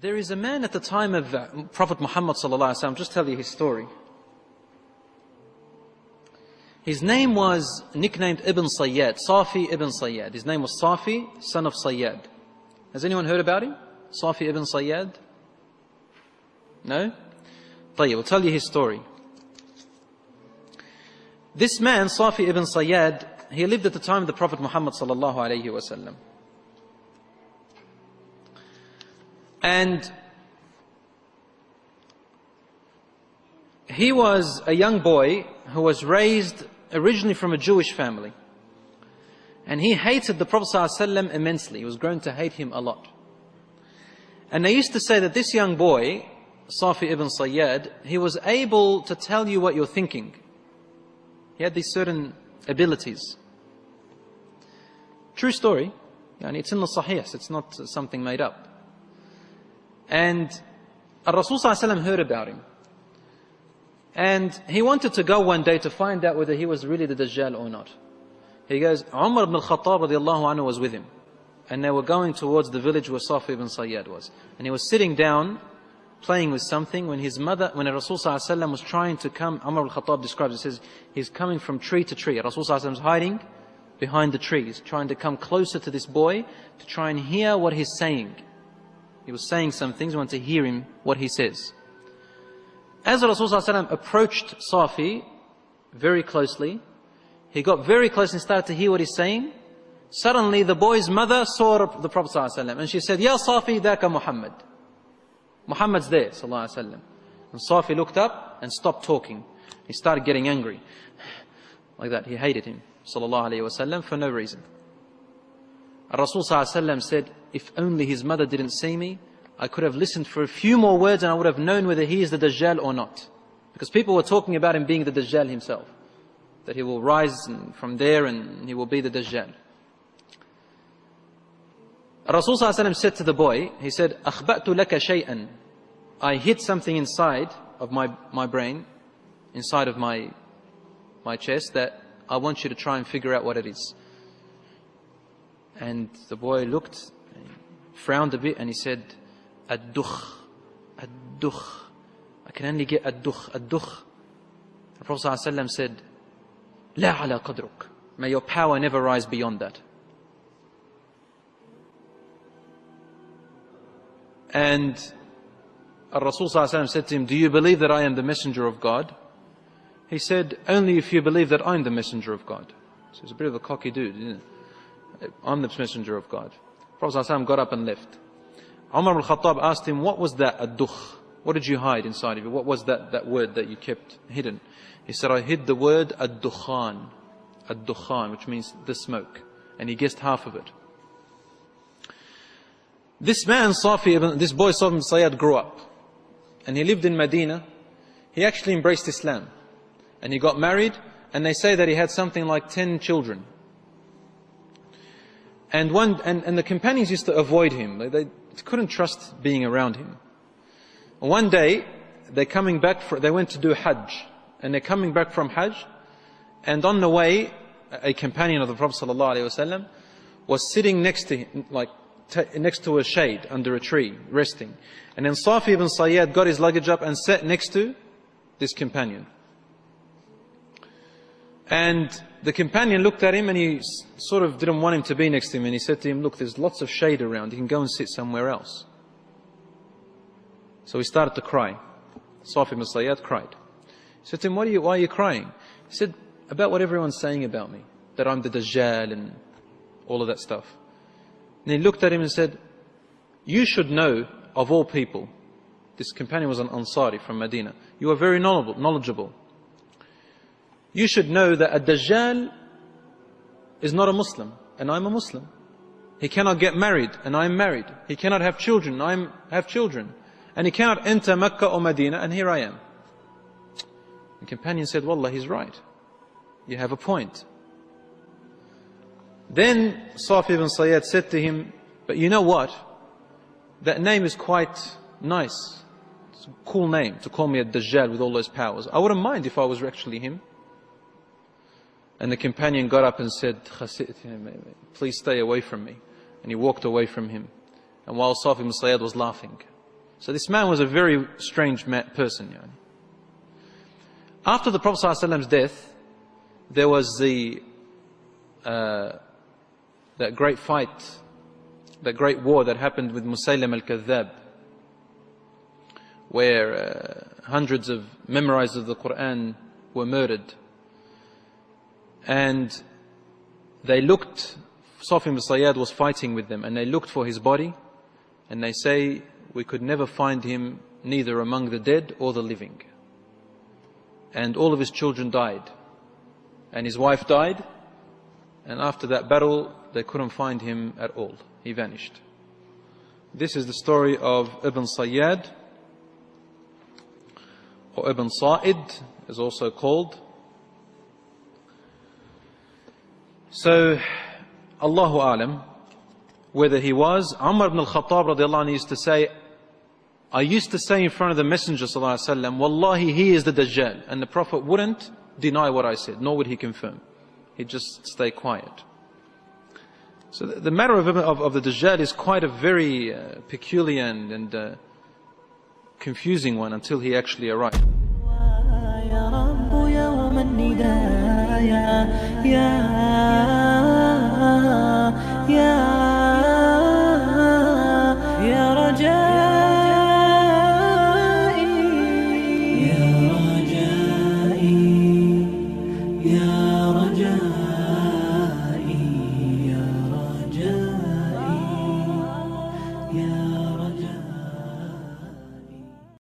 There is a man at the time of Prophet Muhammad sallallahu alaihi wasallam. Just tell you his story. His name was nicknamed Ibn Sayyad, Safi Ibn Sayyad. His name was Safi, son of Sayyad. Has anyone heard about him? Safi Ibn Sayyad? No? طيب, we'll tell you his story. This man, Safi Ibn Sayyad, he lived at the time of the Prophet Muhammad sallallahu alaihi wasallam. And he was a young boy who was raised originally from a Jewish family. And he hated the Prophet ﷺ immensely. He was grown to hate him a lot. And they used to say that this young boy, Safi ibn Sayyad, he was able to tell you what you're thinking. He had these certain abilities. True story. It's in the Sahih. It's not something made up. And Rasul ﷺ heard about him. And he wanted to go one day to find out whether he was really the Dajjal or not. He goes, Umar ibn al-Khattab radiallahu anhu was with him. And they were going towards the village where Safi ibn Sayyad was. And he was sitting down, playing with something, when his mother, when Rasul ﷺ was trying to come, Umar al-Khattab describes it, says, he's coming from tree to tree. Rasul ﷺ is hiding behind the trees, trying to come closer to this boy to try and hear what he's saying. He was saying some things, we want to hear him, what he says. As Rasul ﷺ approached Safi very closely, he got very close and started to hear what he's saying. Suddenly the boy's mother saw the Prophet ﷺ and she said, Ya Safi, dhaka Muhammad. Muhammad's there, sallallahu alaihi wasallam. And Safi looked up and stopped talking. He started getting angry. Like that, he hated him, sallallahu alaihi wasallam, for no reason. Rasul ﷺ said, if only his mother didn't see me, I could have listened for a few more words and I would have known whether he is the Dajjal or not. Because people were talking about him being the Dajjal himself. That he will rise from there and he will be the Dajjal. Rasul ﷺ said to the boy, he said, أَخْبَأْتُ لَكَ شَيْئًا. I hid something inside of my brain, inside of my chest, that I want you to try and figure out what it is. And the boy looked, frowned a bit, and he said, Ad-dukh, ad-dukh. I can only get ad-dukh, ad-dukh. The Prophet ﷺ said, La ala qadruk. May your power never rise beyond that. And Rasul ﷺ said to him, do you believe that I am the messenger of God? He said, only if you believe that I'm the messenger of God. So he's a bit of a cocky dude, isn't it? I'm the messenger of God. Prophet ﷺ got up and left. Umar al-Khattab asked him, what was that ad-dukh? What did you hide inside of you? What was that word that you kept hidden? He said, I hid the word ad-dukhan. Ad-dukhan, which means the smoke. And he guessed half of it. This man, this boy Safi ibn Sayyad, grew up. And he lived in Medina. He actually embraced Islam. And he got married. And they say that he had something like 10 children. And the companions used to avoid him. They couldn't trust being around him. One day, they went to do Hajj. And they're coming back from Hajj. And on the way, a companion of the Prophet ﷺ was sitting next to him, next to a shade under a tree, resting. And then Safi ibn Sayyad got his luggage up and sat next to this companion. And the companion looked at him and he sort of didn't want him to be next to him. And he said to him, look, there's lots of shade around. You can go and sit somewhere else. So he started to cry. Safi ibn Sayyad cried. He said to him, why are you crying? He said, about what everyone's saying about me. That I'm the Dajjal and all of that stuff. And he looked at him and said, you should know of all people. This companion was an Ansari from Medina. You are very knowledgeable. You should know that a Dajjal is not a Muslim, and I'm a Muslim. He cannot get married, and I'm married. He cannot have children, and I have children. And he cannot enter Mecca or Medina, and here I am. The companion said, Wallah, he's right. You have a point. Then Safi ibn Sayyad said to him, but you know what? That name is quite nice. It's a cool name to call me a Dajjal with all those powers. I wouldn't mind if I was actually him. And the companion got up and said, please stay away from me. And he walked away from him. And while Safi ibn Sayyad was laughing, So this man was a very strange person. After the Prophet ﷺ's death, there was that great fight, that great war that happened with Musaylim al-Kadhdhab, where hundreds of memorizers of the Quran were murdered. And they looked, Safi ibn Sayyad was fighting with them, and they looked for his body, and they say, we could never find him neither among the dead or the living. And all of his children died, and his wife died, and after that battle they couldn't find him at all. He vanished. This is the story of Ibn Sayyad, or Ibn Sa'id is also called. So Allahu A'lam whether he was. Umar ibn al-Khattab radiallahu anhu used to say, I used to say in front of the Messenger sallallahu alaihi wasallam, Wallahi, he is the Dajjal. And the Prophet wouldn't deny what I said, nor would he confirm. He'd just stay quiet. So the matter of the Dajjal is quite a very peculiar and confusing one until he actually arrived. يا رب يوم النداء يا